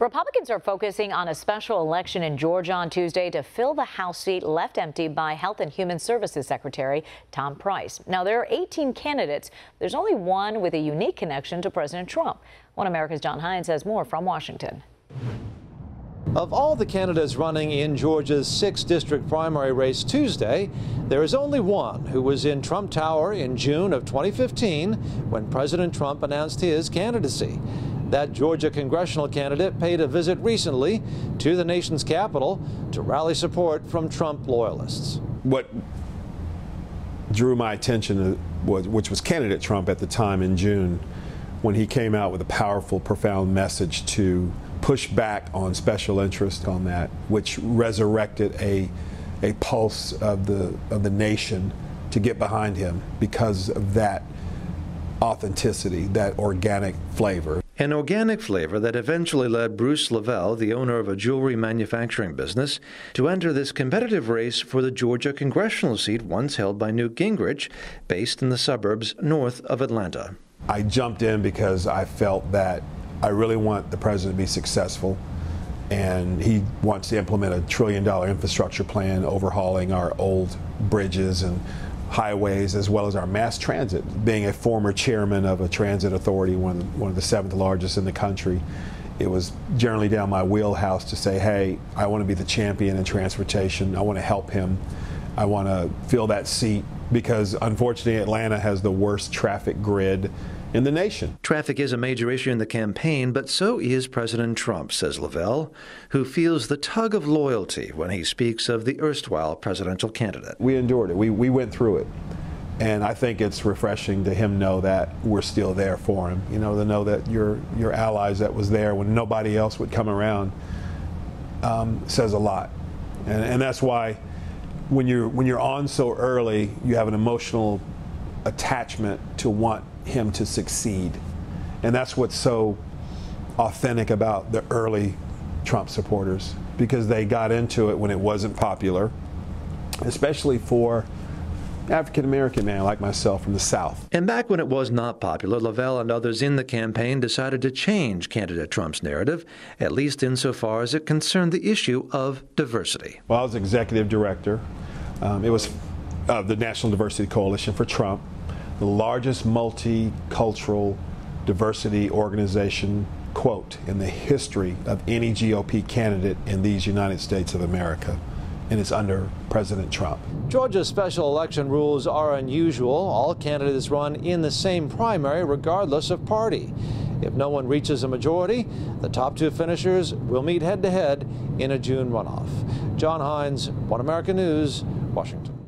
Republicans are focusing on a special election in Georgia on Tuesday to fill the House seat left empty by Health and Human Services Secretary Tom Price. Now, there are 18 candidates. There's only one with a unique connection to President Trump. One America's John Hines has more from Washington. Of all the candidates running in Georgia's 6th district primary race Tuesday, there is only one who was in Trump Tower in June of 2015 when President Trump announced his candidacy. That Georgia congressional candidate paid a visit recently to the nation's capital to rally support from Trump loyalists. What drew my attention, which was candidate Trump at the time in June, when he came out with a powerful, profound message to push back on special interest on that, which resurrected a pulse of the nation to get behind him because of that authenticity, that organic flavor. An organic flavor that eventually led Bruce Levell, the owner of a jewelry manufacturing business, to enter this competitive race for the Georgia congressional seat once held by Newt Gingrich, based in the suburbs north of Atlanta. I jumped in because I felt that I really want the president to be successful, and he wants to implement $1 trillion infrastructure plan, overhauling our old bridges and highways, as well as our mass transit. Being a former chairman of a transit authority, one of the 7th largest in the country, it was generally down my wheelhouse to say, hey, I want to be the champion in transportation. I want to help him. I want to fill that seat because, unfortunately, Atlanta has the worst traffic grid in the nation. Traffic is a major issue in the campaign, but so is President Trump, says Levell, who feels the tug of loyalty when he speaks of the erstwhile presidential candidate. We endured it. We went through it. And I think it's refreshing to him know that we're still there for him. You know, to know that your allies that was there when nobody else would come around says a lot. And that's why when you're on so early, you have an emotional attachment to want him to succeed. And that's what's so authentic about the early Trump supporters, because they got into it when it wasn't popular, especially for African-American man like myself from the South. And back when it was not popular, Levell and others in the campaign decided to change candidate Trump's narrative, at least insofar as it concerned the issue of diversity. Well, I was executive director. It was the National Diversity Coalition for Trump, the largest multicultural diversity organization, quote, in the history of any GOP candidate in these United States of America. And it's under President Trump. Georgia's special election rules are unusual. All candidates run in the same primary regardless of party. If no one reaches a majority, the top two finishers will meet head-to-head in a June runoff. John Hines, One American News, Washington.